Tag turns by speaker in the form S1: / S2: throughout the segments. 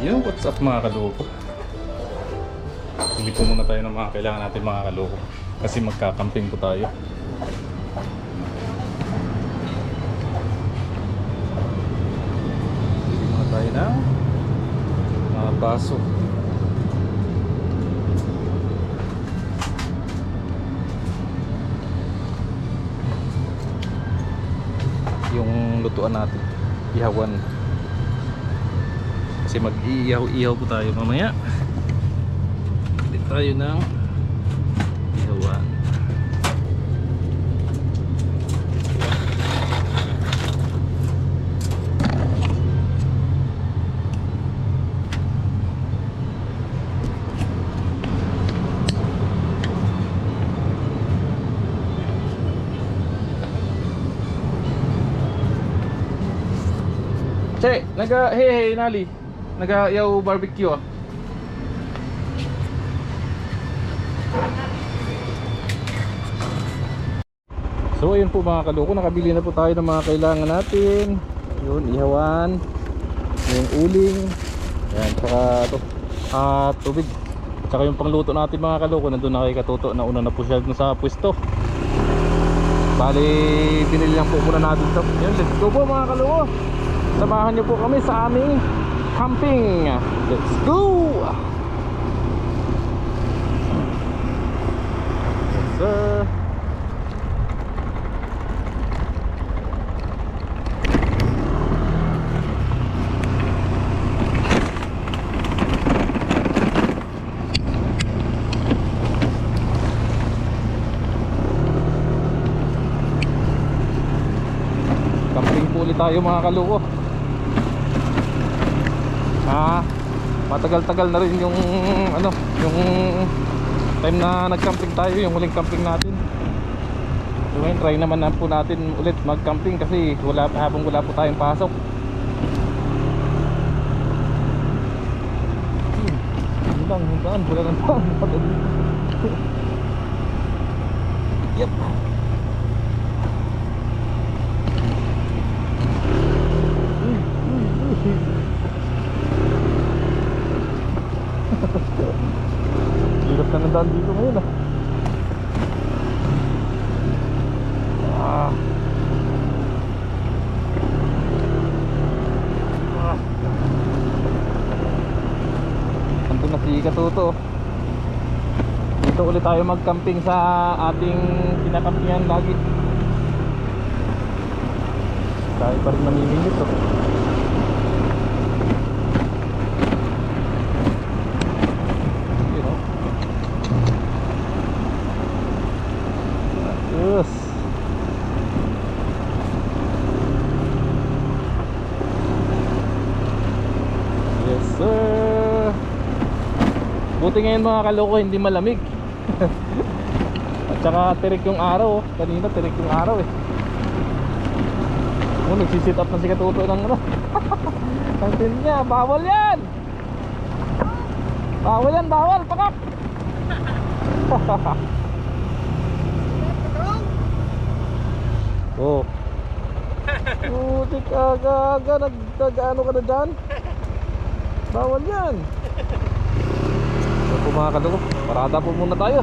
S1: Yo, what's up mga kaloko? Bili po muna tayo ng mga kailangan natin mga kaloko. Kasi magkakamping po tayo. Bili muna tayo ng mga baso. Yung lutuan natin, ihawan. Kasi mag-iihaw-ihaw po tayo mamaya. Bili tayo ng ihawan. Che, hey Nali. Nag-ayaw barbecue ah. So ayun po mga kaloko, nakabili na po tayo ng mga kailangan natin. Yun, ihawan, yung uling, ayan, saka to, tubig. Saka yung pangluto natin mga kaloko, nandun na kay Katuto, nauna na po siya sa pwesto. Bali, binili lang po muna natin to. Yan, let's go po mga kaloko. Samahan niyo po kami sa aming camping. Let's go! Yes, sir. Camping po ulit tayo mga kaloko. Matagal-tagal na rin yung yung time na nag-camping tayo, yung huling camping natin. So ngayon try naman na po natin ulit mag-camping kasi habang wala po tayong pasok. Hintang, wala lang pa. Yep. Hirap na nandaan dito ngayon Ando na si Katuto. Dito ulit tayo mag-camping sa ating kinakampingan lagi. Tayo pa rin namimingit to. Yes. Yes sir. Buti ngayon mga kaloko hindi malamig. At saka tirik yung araw. Kanina tirik yung araw eh. Nagsisit up na si Katuto ng ang tin niya. Bawal yan. Bawal yan, bawal. Pakak. Oh. Putik aga-aga nag-ano ka na dyan. Bawal yan. So po mga kaloko, parada po muna tayo.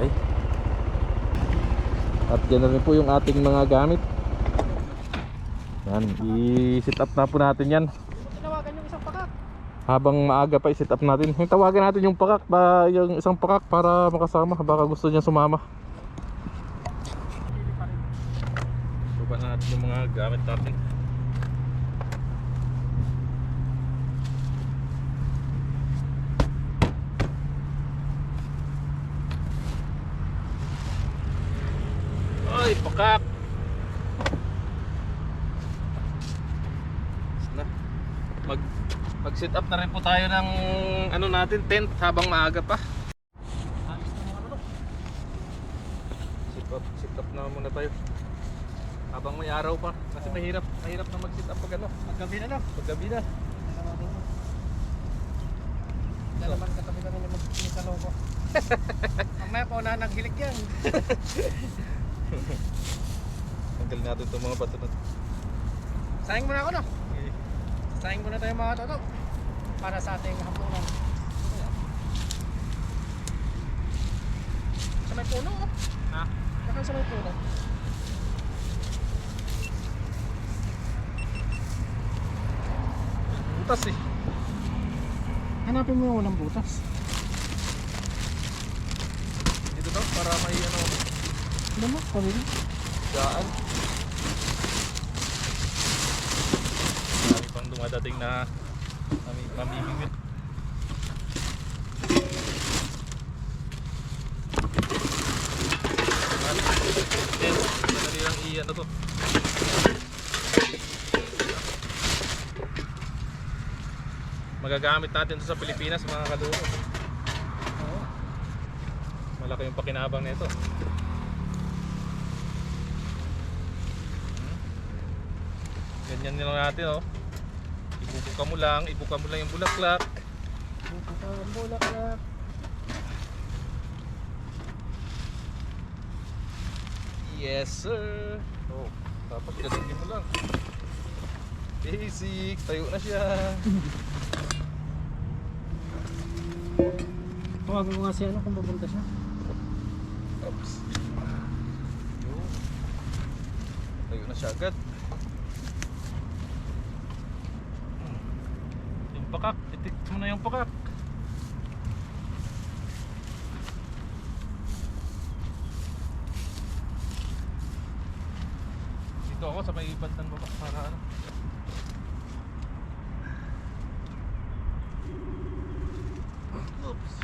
S1: Ay. At dyan na rin po yung ating mga gamit. Yan, i-sit up na po natin yan.
S2: Tinawagan yung isang pakak.
S1: Habang maaga pa i-sit up natin. Tawagan natin yung pakak, yung isang pakak para makasama. Baka gusto niya sumama. Baba natin yung mga gamit natin. Ay, pakak! Mag-sit up na rin po tayo ng ano natin, tent habang maaga pa. Sit up na muna tayo. Habang may araw pa kasi mahirap na mag-sit up pag ano,
S2: Maggabi na no?
S1: paggabi na.
S2: Dalaman katabi na nila mag-kaloko. Mamaya pa na naghilik yan.
S1: Tanggal natin itong mga bato na.
S2: Sayang mo na ako no? Saing muna tayo mga toto para sa ating hapunan. Sa may puno oh.
S1: Ha?
S2: Baka sa may puno.
S1: Butas eh.
S2: Hanapin mo yung walang butas.
S1: Dito daw para may ano,
S2: Ano mo? Pabili?
S1: gaan. Marami pang dumadating na mamimigwit. Yes, madali lang i-ano to. Magagamit natin to sa Pilipinas mga kaluko.
S2: Oo.
S1: Malaki yung pakinabang nito. Ganyan lang natin oh. Ibubuka mo lang yung bulaklak.
S2: Buka ang bulaklak.
S1: Yes sir. Oh, dapat ganun mo lang. Basic, tayo na siya.
S2: Tawagan ko nga si ano kung pupunta siya.
S1: Oops. Yun. Tayo na siya agad. Yung pakak, itik mo na yung pakak. Dito ako sa may ibad ng baba para ano. Oops.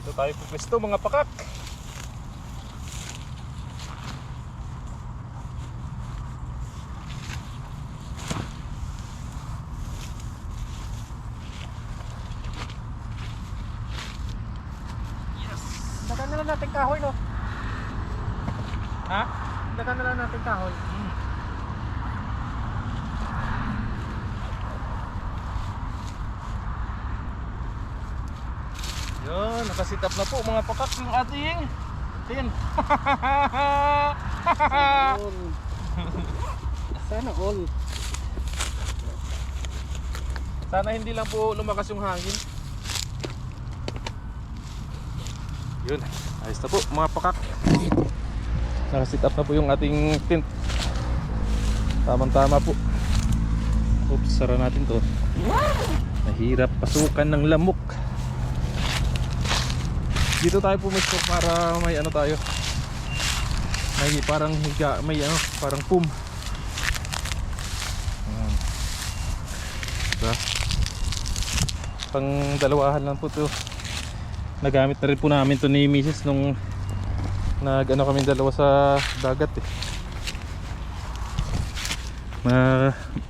S1: Dito tayo pupwesto mga pakak.
S2: Dagan na lang natin kahoy no.
S1: Ha?
S2: Dagan na lang natin kahoy.
S1: Yun, nakasit up na po mga pakak yung ating tin.
S2: All. Sana all.
S1: Sana hindi lang po lumakas yung hangin. Yun, ayos na po mga pakak. Nakasit up na po yung ating tent. Tamang-tama po. Oops, sara natin to. Nahirap pasukan ng lamok. Dito tayo pumisto para may ano tayo. May parang higa, may ano, parang pum. Ayan. Diba? Pang dalawahan lang po to. Nagamit na rin po namin to ni Mrs. nung nag-ano kami dalawa sa dagat eh.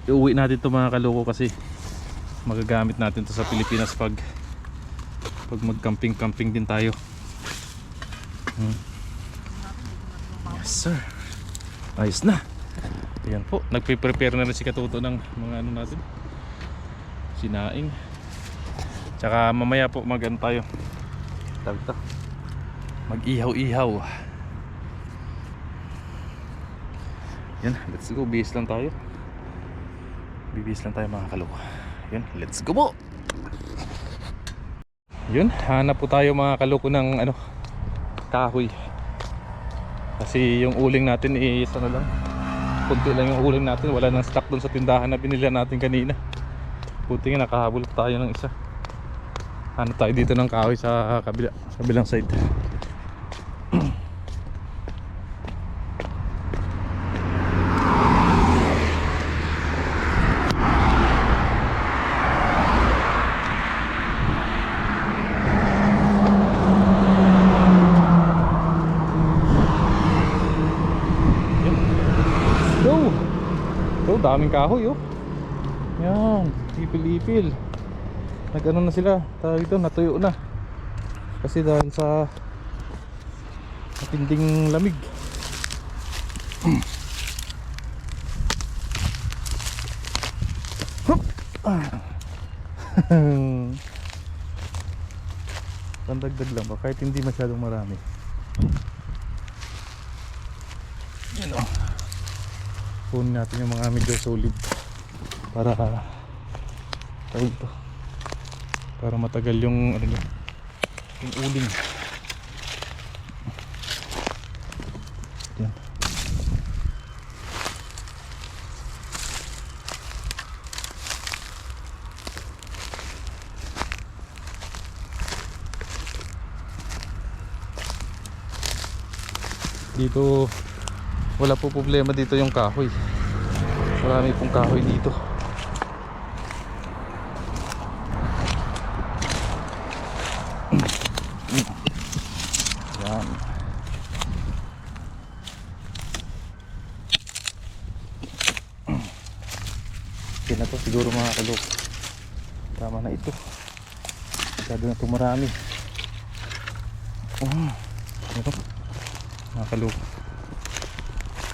S1: Iuwi natin to mga kaloko kasi magagamit natin to sa Pilipinas pag mag-camping din tayo. Yes sir. Ayos na. Ayan po, nagpe-prepare na rin si Katuto ng mga ano natin, sinaing. Tsaka mamaya po mag-ano tayo, mag-ihaw-ihaw. Yan, let's go. Bihis lang tayo. Bibihis lang tayo mga kaloko. Yan, let's go po. Yun, hanap po tayo mga kaloko ng ano, kahoy. Kasi yung uling natin is ano lang, kunti lang yung uling natin. Wala nang stock dun sa tindahan na binili natin kanina. Buti nga nakahabol tayo ng isa. Hanap tayo dito ng kahoy sa kabilang side. Daming kahoy oh. Yan, ipil-ipil. Nag-ano na sila, tawag ito, natuyo na. Kasi dahil sa matinding lamig. Pandagdag lang ba? Kahit hindi masyadong marami. Yun o. Kunin natin yung mga medyo solid. Para tawag ito. Para matagal yung ano yun, yung uling. Yan. Dito wala po problema dito yung kahoy. Marami pong kahoy dito. Yan. Okay na to siguro mga kalok. Tama na ito. Masyado na ito marami. Ano to? Mga kalok.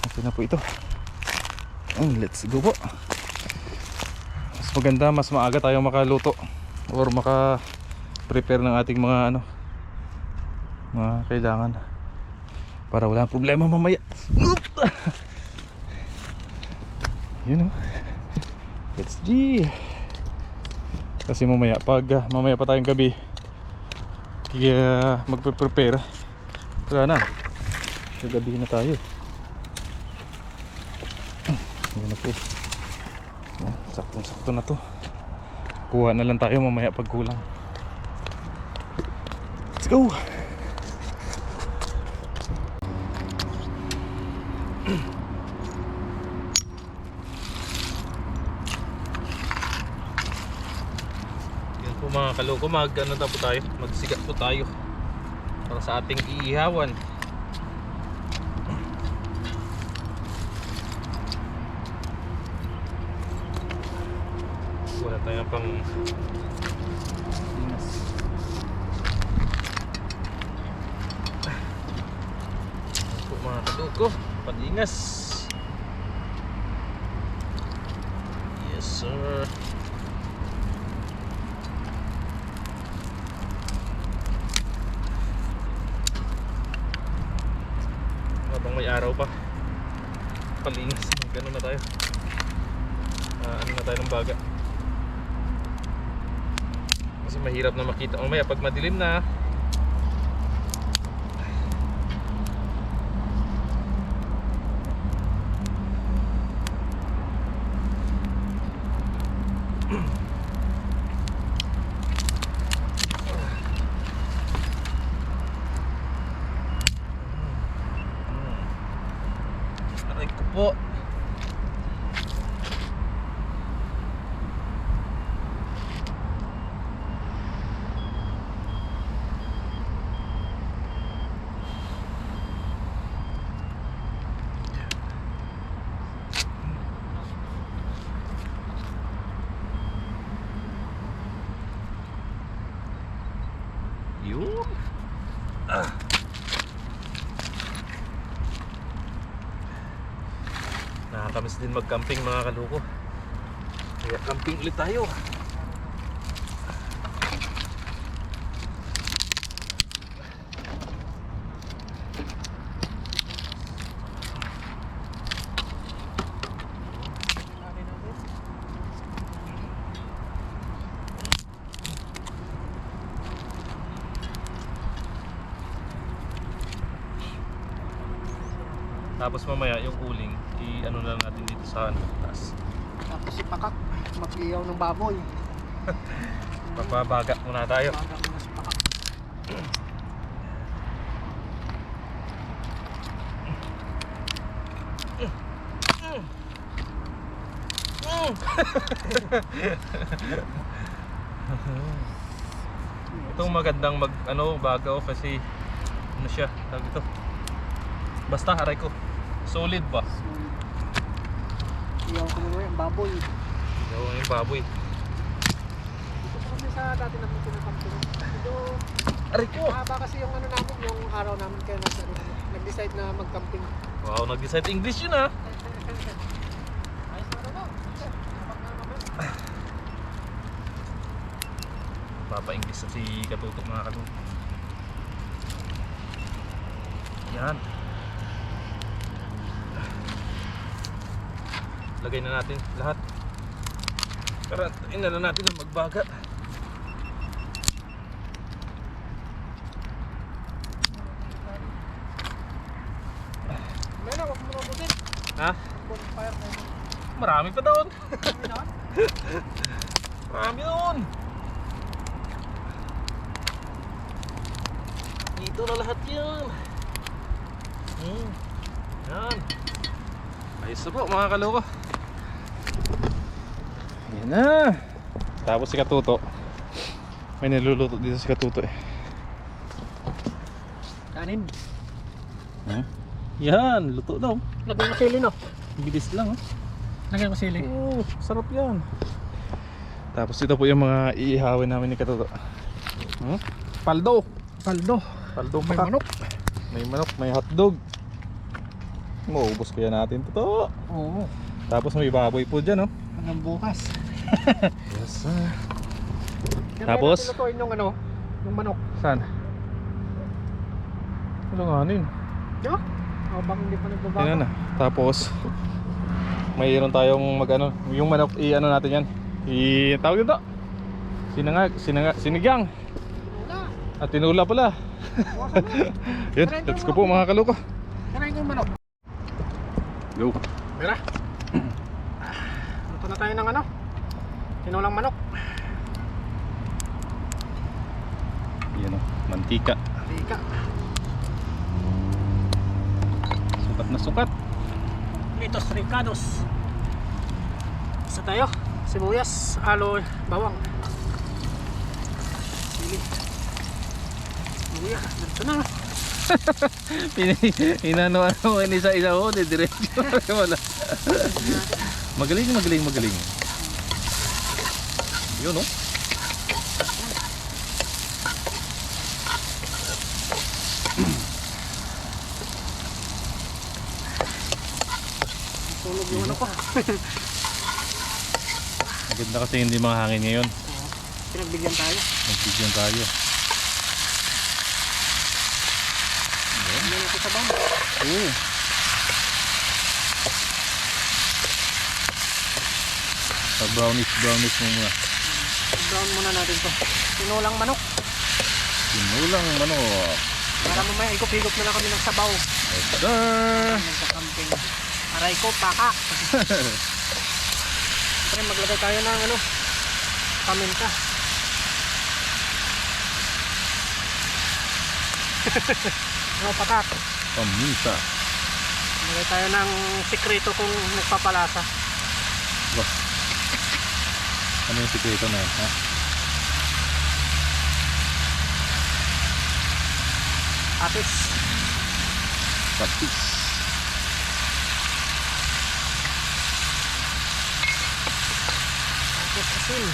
S1: Okay na po ito. Let's go po. Mas maganda, mas maaga tayo makaluto or maka prepare ng ating mga ano, mga kailangan para wala problema mamaya. Yun o. Let's G. Kasi mamaya pag mamaya pa tayong gabi kaya magpe-prepare wala na, gabi na tayo. Yan na po. Saktong sakto na to. Kuha na lang tayo mamaya pag kulang. Let's go. Yan po mga kaloko, mag ano na po tayo, magsigat po tayo para sa ating iihawan. Wala tayong pang ingas. Ito mga kaduko, paningas. Yes sir. Habang may araw pa, palingas. Ganun na tayo. Ano na tayo ng baga. Kasi mahirap na makita mamaya pag madilim na. Aray ko po. Yun. Nakakamiss din mag-camping mga kaluko. Kaya camping ulit tayo. Tapos mamaya yung uling i-ano na lang natin dito sa taas.
S2: Tapos si Pakak, mag-iyaw ng baboy.
S1: Papabaga muna tayo.
S2: Baga muna si Pakak.
S1: Itong magandang mag ano bagaw kasi ano siya, tawag ito. Basta aray ko. Solid ba?
S2: Iyaw ko muna yung baboy.
S1: Yung baboy.
S2: Dito pa kami sa dati namin pinakamping. Dito,
S1: Aray ko!
S2: mahaba kasi yung ano namin, yung araw namin kaya nag-decide na mag-camping.
S1: Wow, nag-decide English yun ha.
S2: Ayos na rin o. Habang na naman.
S1: Papa-English na si Katutok mga katutok. Yan. Lagay na natin lahat. Karantain na natin ang magbaga.
S2: Meron, huwag mo mabutin.
S1: Ha?
S2: Bonfire na yun.
S1: Marami pa doon.
S2: Meron?
S1: Marami doon. Dito na lahat yan. Yan. Ayos na po mga kaloko. Yan na. Tapos si Katuto. May niluluto dito si Katuto eh.
S2: Kanin.
S1: Yan, luto daw.
S2: Lagyan ko sili, no?
S1: Bilis lang oh.
S2: Lagyan ko sili.
S1: Oh, sarap yan. Tapos ito po yung mga iihawin namin ni Katuto. Paldo.
S2: Paldo.
S1: Paldo
S2: May
S1: pa.
S2: manok.
S1: May manok, may hotdog. Maubos kaya natin to.
S2: Oo.
S1: Tapos may baboy po dyan oh.
S2: Hanggang bukas.
S1: Yes.
S2: Yan,
S1: Tapos?
S2: kaya natin lutuin yung ano, yung manok.
S1: Saan? Tulunganin.
S2: Di ba? O, baka hindi pa nagbabago.
S1: Yan na. Tapos mayroon tayong mag-ano, yung manok i-ano natin yan. I-tawag dito. Sinigang.
S2: Wala.
S1: At tinula pala.
S2: Bukasan mo.
S1: Yan, let's go po mga kaloko.
S2: Kanain ko yung manok.
S1: Go.
S2: Mira. Luto na tayo ng ano? Tinulang manok.
S1: Yan o, mantika.
S2: Ika.
S1: Sukat na sukat.
S2: Litos ricados. Isa tayo. Sibuyas, aloy, bawang. Sili. Sibuyas, dito na.
S1: Inano-ano isa-isa ho, diretso. Wala. Magaling. Yun oh.
S2: Tulog yung ano ko.
S1: Maganda kasi hindi mga hangin ngayon.
S2: Pinagbigyan tayo.
S1: Nagbigyan tayo.
S2: Hindi natin sa bawang.
S1: Oo. Brownish mo muna.
S2: Brown muna natin to. Tinulang manok.
S1: Tinulang manok.
S2: Para mamaya ikop-higop na lang kami ng sabaw.
S1: Yes sir.
S2: Nagka-camping. Aray ko, paka. Siyempre maglagay tayo ng ano, paminta. Ano, patak.
S1: Paminta.
S2: Maglagay tayo ng sikreto kung nagpapalasa.
S1: Ba? Ano yung sikreto na yun? Ha?
S2: Atis.
S1: Patis.
S2: Atis asin.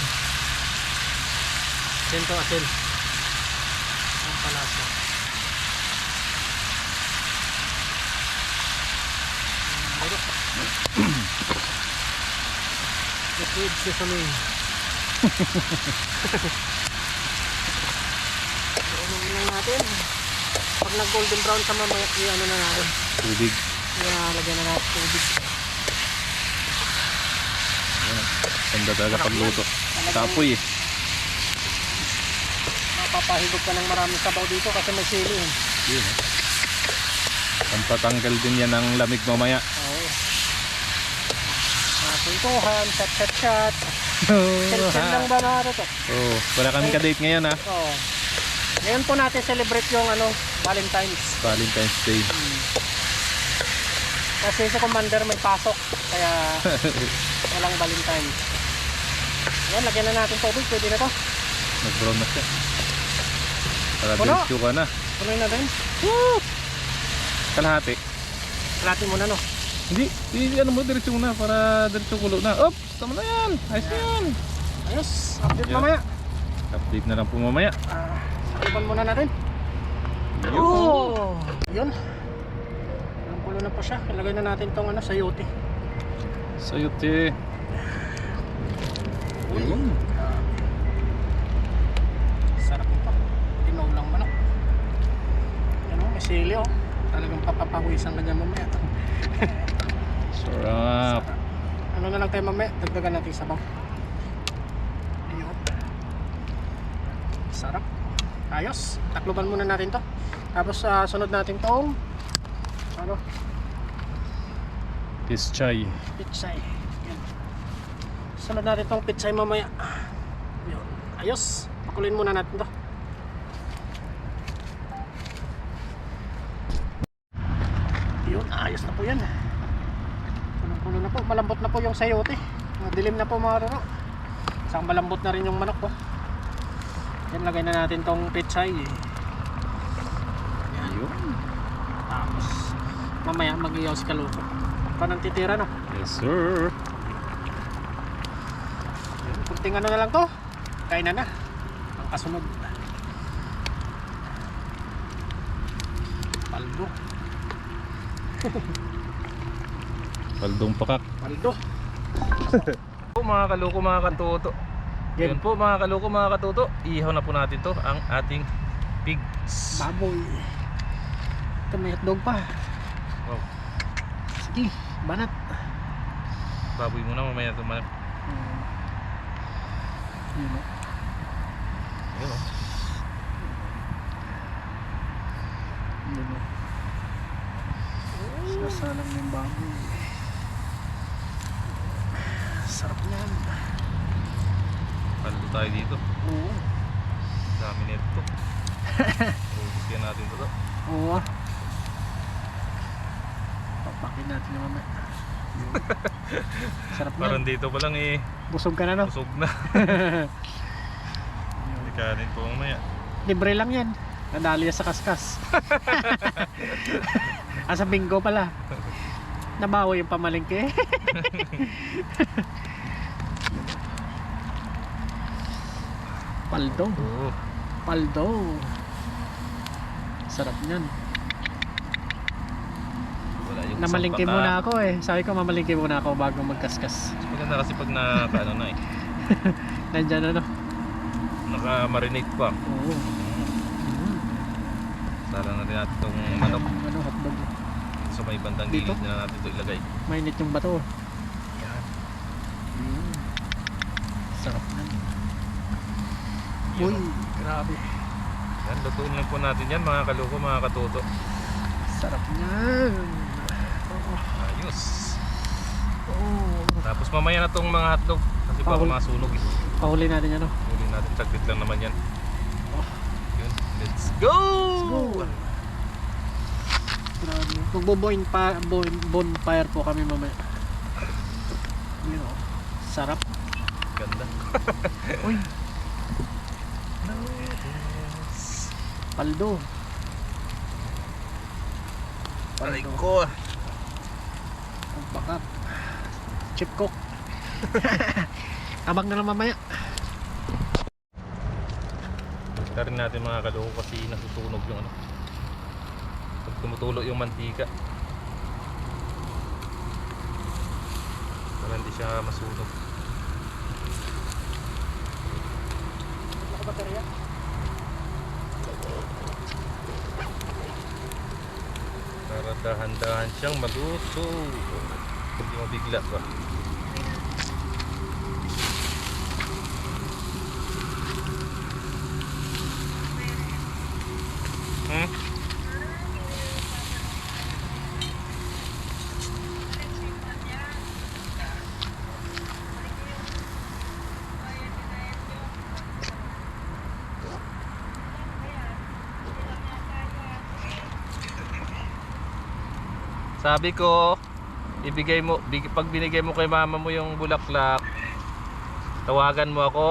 S2: Asin to asin. Ang palasa. Liquid sesame. Ano lang natin. Pag nag golden brown sa mamaya, ano na natin.
S1: Tubig.
S2: Lagyan na natin tubig.
S1: Ayan. Ganda talaga pagluto. Tapoy eh.
S2: Mapapahigop ka ng maraming sabaw dito kasi may sili.
S1: Yun eh. Pampatanggal din yan ng lamig mamaya.
S2: Oo. Pintuhan, chat. Selfie lang ba na ito?
S1: Oh, wala kami ka-date ngayon ha.
S2: Oo. Ngayon po natin celebrate yung ano, Valentine's.
S1: Valentine's Day.
S2: Kasi sa commander may pasok, kaya walang Valentine's. Yan, lagyan na natin tubig, pwede na to.
S1: Nag-brown na siya. Para
S2: Puno.
S1: diretso ka na.
S2: Tuloy na rin.
S1: Woo! Kalahati.
S2: Kalahati muna no.
S1: Hindi, ano mo, diretso mo na para diretso kulo na. Oops, tama na yan. Ayos na yan.
S2: Ayos, update
S1: Yan.
S2: mamaya.
S1: Update na lang po mamaya.
S2: Iban muna natin. Oh, yun. Ang kulo na pa siya. Ilagay na natin tong ano, sayote.
S1: Sayote. Yun.
S2: sili oh. Talagang papapawisan ka niya mamaya.
S1: Sarap.
S2: Ano na lang tayo mamaya, dagdagan natin sabaw. Ayun. Sarap. Ayos. Takluban muna natin to. Tapos sunod natin tong ano?
S1: Pischay.
S2: Pitsay. Yan. Sunod natin tong pitsay mamaya. Ayun. Ayos. Pakuloyin muna natin to. Yun, ayos na po yan. Punong-puno na po. Malambot na po yung sayote. Dilim na po mga roro. Isang malambot na rin yung manok po. Yan, lagay na natin tong pitsay. Yan. Tapos mamaya mag-iyaw si Kaluko. Panang titira no.
S1: Yes sir.
S2: Yun, kunting ano na lang to. Kain na. Ang kasunod. Paldo.
S1: Paldong pakak.
S2: Paldo.
S1: Po mga kaloko, mga katuto. Yan po mga kaloko, mga katuto. Ihaw na po natin to ang ating pigs.
S2: Baboy. Ito may hotdog pa.
S1: Wow.
S2: Sige, banat.
S1: Baboy muna, mamaya ito man.
S2: Yun o.
S1: Yun o.
S2: Yun o. Sasalang ng baboy. Sarap niyan.
S1: Paldo tayo dito.
S2: Oo.
S1: Dami nito. Ubus yan natin ito.
S2: Oo. Papakin natin naman. Sarap niyan.
S1: Parang dito pa lang eh.
S2: Busog ka na no?
S1: Busog na. Ikanin po mamaya.
S2: Libre lang yan. Nadali sa kaskas. Sa bingo pala. Nabawi yung pamalingke. Paldo.
S1: Oo.
S2: Paldo. Sarap niyan.
S1: Wala yung
S2: Namalingke
S1: isang
S2: muna
S1: paka.
S2: ako eh. Sabi ko mamalingke muna ako bago magkaskas.
S1: Maganda kasi pag naka-ano na eh.
S2: Nandyan ano.
S1: Naka-marinate pa.
S2: Oo.
S1: Sara na rin natin itong manok.
S2: Ano, hotdog.
S1: Sa may bandang
S2: Dito?
S1: gilid na natin ito ilagay.
S2: Mainit yung bato.
S1: Yan.
S2: Sarap na. Uy, grabe.
S1: Yan, lutuin lang po natin yan mga kaloko, mga katuto.
S2: Sarap niyan.
S1: Ayos.
S2: Oh.
S1: Tapos mamaya na itong mga hotdog. Kasi baka
S2: Pahuli.
S1: masunog eh.
S2: Pahuli natin yan, no?
S1: Huli natin, taglit lang naman yan.
S2: Oh.
S1: Yun, let's go!
S2: Go! Grabe. Bonfire po kami mamaya. Yun o. Sarap.
S1: Ganda.
S2: Uy,
S1: Yes.
S2: paldo.
S1: Aray ko.
S2: Ang bakap. Chip cook. Abang na lang mamaya.
S1: Basta rin natin mga kaloko kasi nasusunog yung ano. Pag tumutulo yung mantika. Para hindi siya masunog.
S2: Nakabaterya?
S1: Para dahan-dahan siyang maluto. Hindi mabigla ba? Hmm? Sabi ko, ibigay mo, pag binigay mo kay mama mo yung bulaklak, tawagan mo ako.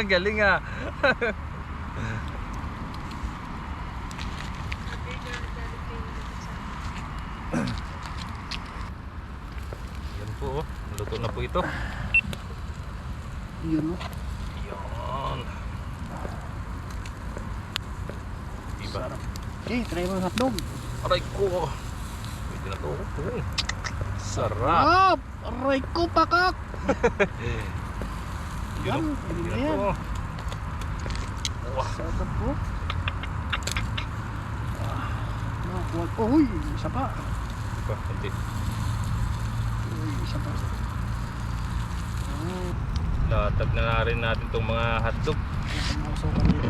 S1: Galing ah. Yan po, luto na po ito.
S2: Yun o.
S1: Yan. Diba?
S2: Okay, try mo yung hotdog.
S1: Aray ko. Pwede na to. Sarap.
S2: Aray ko, pakak! Yan,
S1: Yun,
S2: hindi na
S1: yun
S2: yan.
S1: po. Wah.
S2: Sarap po. Uy, isa pa.
S1: Pa, konti.
S2: Uy, isa pa.
S1: Latag na rin natin itong mga hotdog.
S2: Mausukan dito.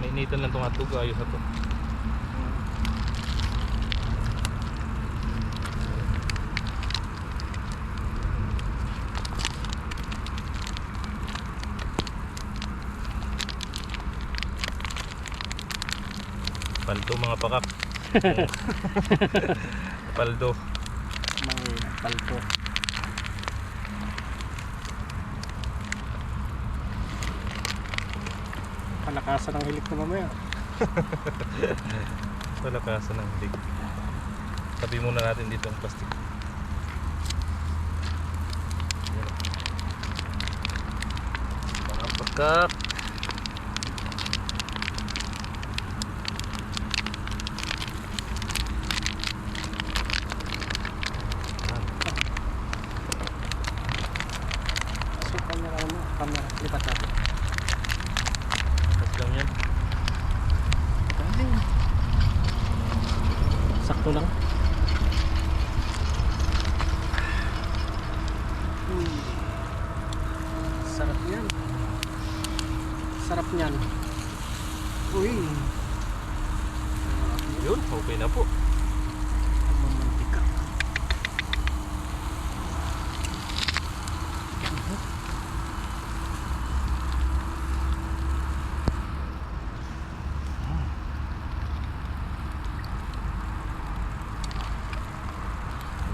S1: Mainitan lang itong hotdog. Ayos na to. Paldo mga pakak. Paldo.
S2: May palto. Palakasan ng hilik na mamaya.
S1: Palakasan ng hilig. Tabi muna natin dito ang plastic. Mga pakak.
S2: Sukan niya ano, camera. Lipat natin.
S1: Tapos lang yan.
S2: Galing. Sakto lang. Sarap yan. Sarap niyan. Uy.
S1: Yun, okay na po.
S2: Mamantika.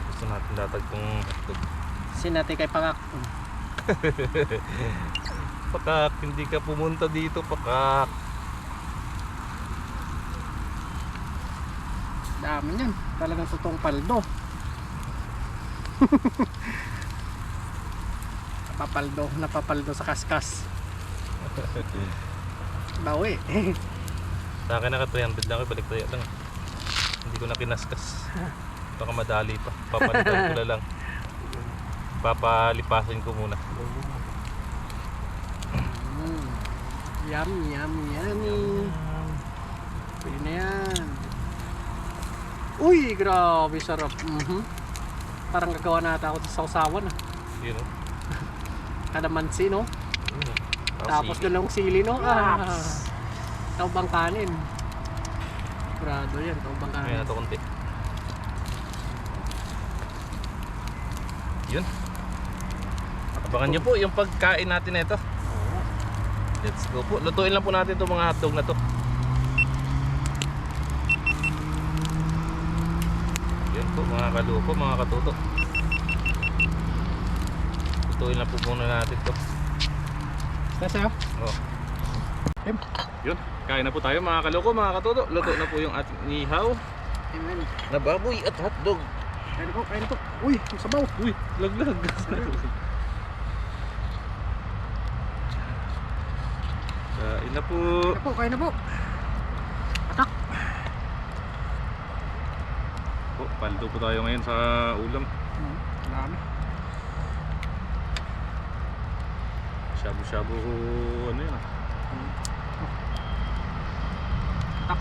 S1: Gusto natin latag kong hotdog.
S2: Sinati kay Pakak.
S1: Pakak, hindi ka pumunta dito, pakak.
S2: Dami niyan. Talagang totoong paldo. Napapaldo sa kaskas. Bawi.
S1: Sa akin naka 300 lang, balik tayo lang. Hindi ko na kinaskas. Baka madali pa. Papalitan ko na lang. Papalipasin ko muna.
S2: Yummy, yummy, yummy. Pwede na yan. Uy, grabe sarap. Parang gagawa natin ako sa sausawan.
S1: Yun o.
S2: Kadamansi, no? Tapos
S1: Sige.
S2: dalawang sili, no? Taubang kanin. Grado yan, taubang
S1: Kaya
S2: kanin.
S1: na ito konti. Yun. Abangan nyo po yung pagkain natin na ito. Let's go po. Lutuin lang po natin itong mga hotdog na to. Yan po mga kaluko, mga katuto. Lutuin lang po muna natin to.
S2: Kaya sa'yo?
S1: Oh. Yun. Kain na po tayo mga kaluko, mga katuto. Luto na po yung ating ihaw
S2: Amen.
S1: na baboy at hotdog.
S2: Kain po, kain po. Uy, yung sabaw.
S1: Uy, laglag. Kain na po.
S2: Kain na po. Atak.
S1: Po, paldo po tayo ngayon sa ulam.
S2: Dami.
S1: Shabu-shabu, ano yun ah.
S2: Atak.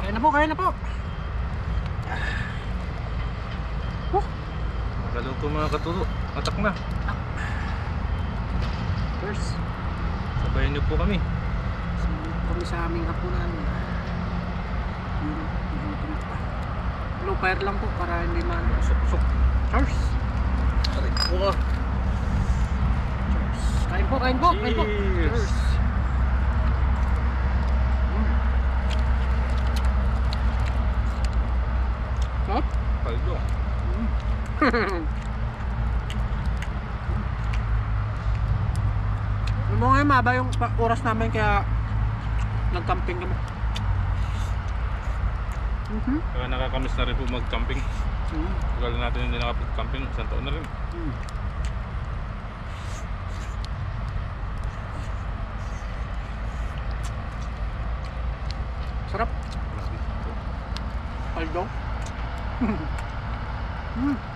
S2: Kain na po, kain na po.
S1: Kaluto mga katuto, atak na.
S2: First,
S1: Sabayan niyo po kami.
S2: kami sa aming hapunan. Low fire lang po para hindi maano.
S1: Sok-sok.
S2: Cheers!
S1: Aray po ka.
S2: Cheers! Kain po, kain po, kain po!
S1: Cheers!
S2: Cheers! Sarap?
S1: Paldo.
S2: Yung mga ngayon, maba yung oras namin kaya nag-camping kami.
S1: Kaya nakakamiss na rin po mag-camping. Tagal na natin hindi nakapag-camping. Isang taon na rin.
S2: Sarap. Paldo.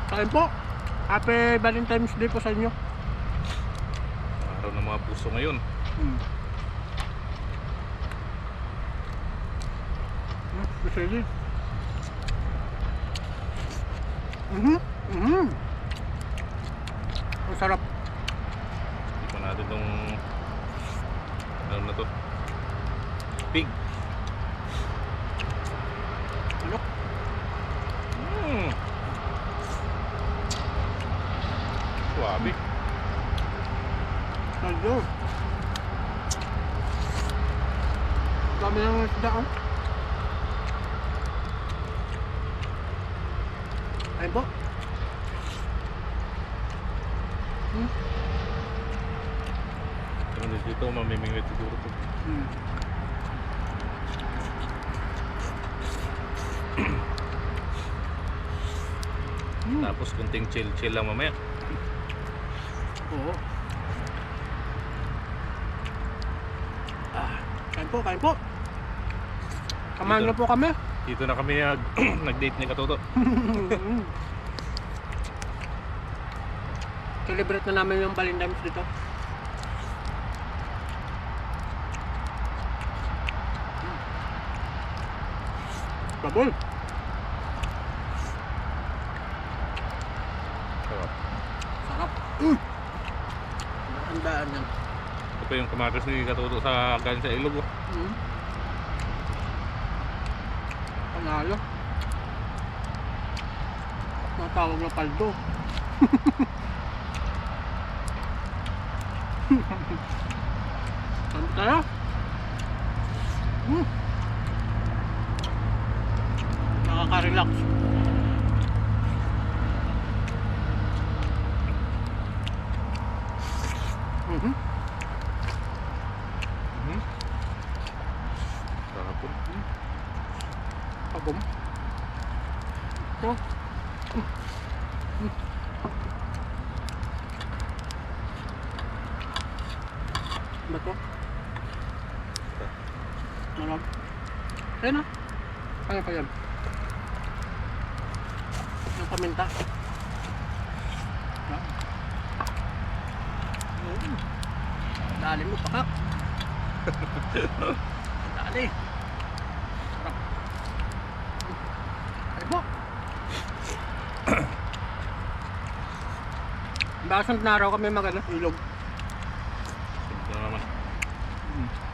S2: Kain po. Happy Valentine's Day po sa inyo.
S1: Araw ng mga puso ngayon.
S2: Especially. Ang sarap.
S1: Tikman natin tong ano na to, pig.
S2: Ano?
S1: Suabe.
S2: Paldo. Dami ng isda, oh. Ayun po.
S1: Dito mamimingwit siguro to. Tapos kunting chill lang mamaya.
S2: Oo. Kain po. Samahan niyo po kami.
S1: Dito na kami nag-date ni Katoto.
S2: Celebrate na namin yung Valentine's dito. Babol.
S1: Sarap.
S2: Sarap. Handaan yan.
S1: Ito pa yung kamatis ni Katoto sa galing sa ilog.
S2: Panalo. Matawag na paldo. Saan tayo? Nakaka-relax.
S1: Sarap po.
S2: Pagom. Ito. Bato. Marap. Ayan na. Kaya pa yan. Yung paminta. Dali mo, pakak. Dali. Sarap. Ay po. Basang na araw kami magana ilog.
S1: Ito na naman.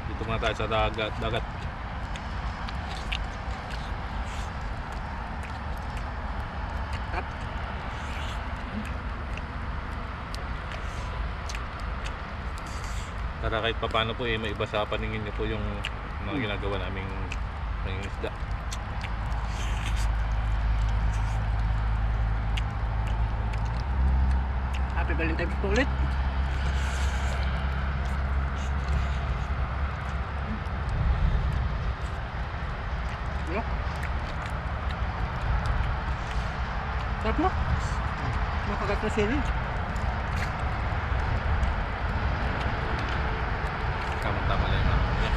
S1: Dito muna tayo sa dagat.
S2: Tap.
S1: Para kahit papano po may iba sa paningin niyo po yung mga ginagawa naming pangingisda.
S2: Happy Valentine's po ulit. Ano? Sarap mo? Makagat na sili.
S1: Tama-tama lang yung mga.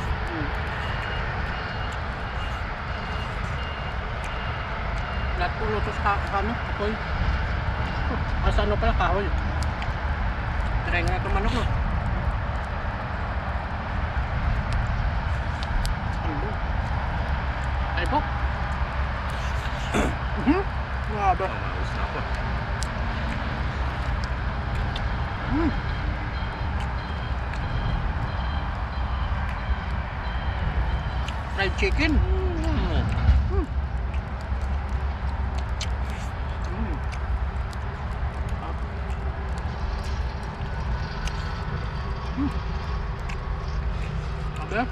S2: Lahat po luto sa ano? Kahoy. Asa ano pala kahoy? Try nga ito manok, no? Ano? Ay po. Grabe.
S1: Maus na ako.
S2: Fried chicken. Sabi? Sarap.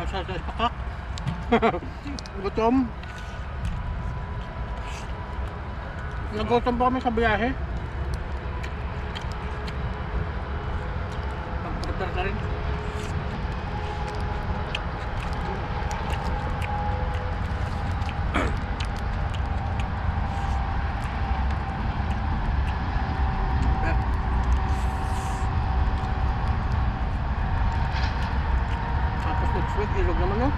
S2: Sa pakak. Gutom. Nagutom po kami sa biyahe. Pagpagdar na rin. Tapos nag-sweet, ilog naman no?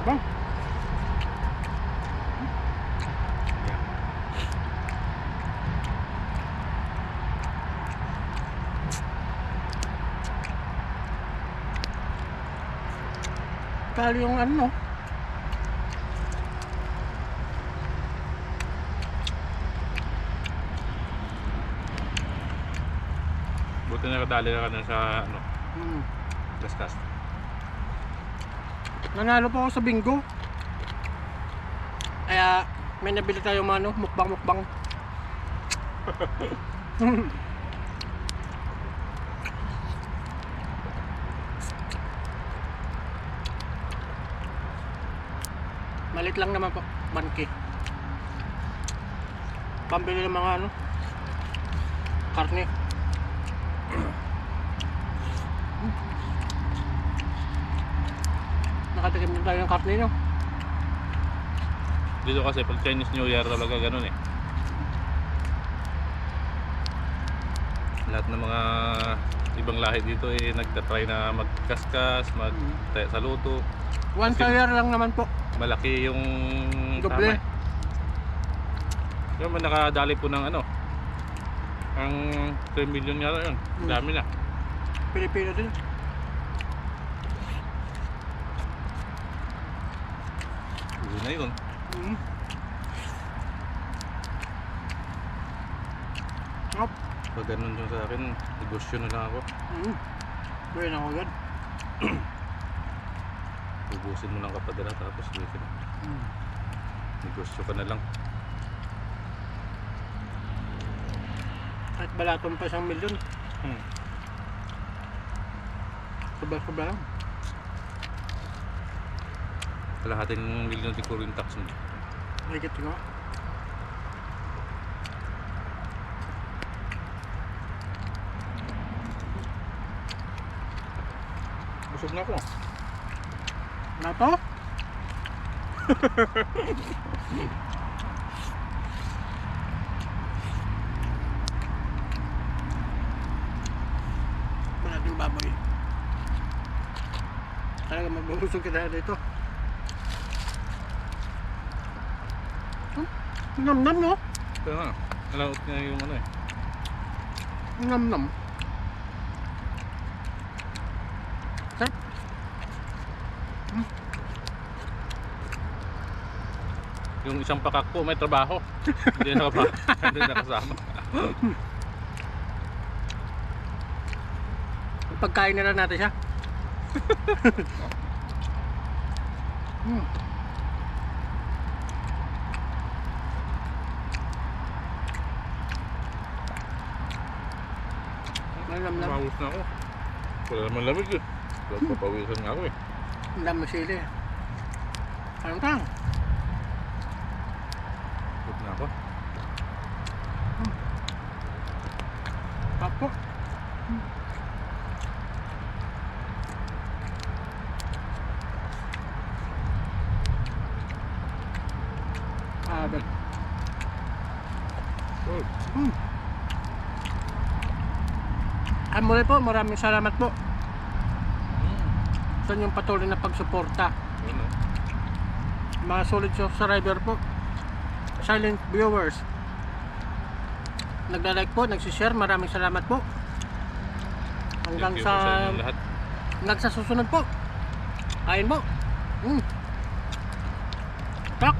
S2: Bang. Kali yung ano.
S1: Buti na kadali na ka na sa ano,
S2: Hmm.
S1: discuss.
S2: Nanalo po ako sa bingo. Kaya may nabili tayo mano, mukbang. Malit lang naman po, banki. Pambili ng mga ano, karne. Nakatikim din tayo ng karne no.
S1: Dito kasi pag Chinese New Year talaga ganun eh. Lahat ng mga ibang lahi dito eh nagtatry na magkaskas, magtaya sa luto.
S2: Once a year lang naman po.
S1: Malaki yung
S2: Doble.
S1: Yung nakadali po ng ano, ang 3 million nga yun. Dami na.
S2: Pilipino din.
S1: Uso na yun.
S2: Hop.
S1: Pag ganun yung sa akin, negosyo na lang ako.
S2: Pwede na ako yan.
S1: Ubusin mo ng kapadala tapos ulitin. Negosyo ka na lang.
S2: Kahit balaton pa 1 milyon. Sobra lang.
S1: Kalahating milyon siguro yung tax mo.
S2: Higit nga.
S1: Busog na ako.
S2: Na to? Wala din baboy. Talaga magbubusog kita dito. Nam-nam no?
S1: Kaya nga, nalaot niya yung ano eh.
S2: Nam-nam. Sarap.
S1: Yung isang pakak po may trabaho. Hindi hindi nakasama.
S2: Pagkain na lang natin siya. Malam-lam.
S1: Mawus na ako. Wala naman lamig eh. Papawisan nga ako eh.
S2: Ang dami sili. Anong tang?
S1: Put na ako.
S2: Papo. Abel. Muli po, maraming salamat po sa inyong patuloy na pagsuporta.
S1: Yun o.
S2: Mga solid subscriber po, silent viewers, nagla-like po, nagsishare, maraming salamat po. Hanggang
S1: Thank you
S2: sa
S1: po inyong lahat.
S2: hanggang sa susunod po. Kain po. Tak.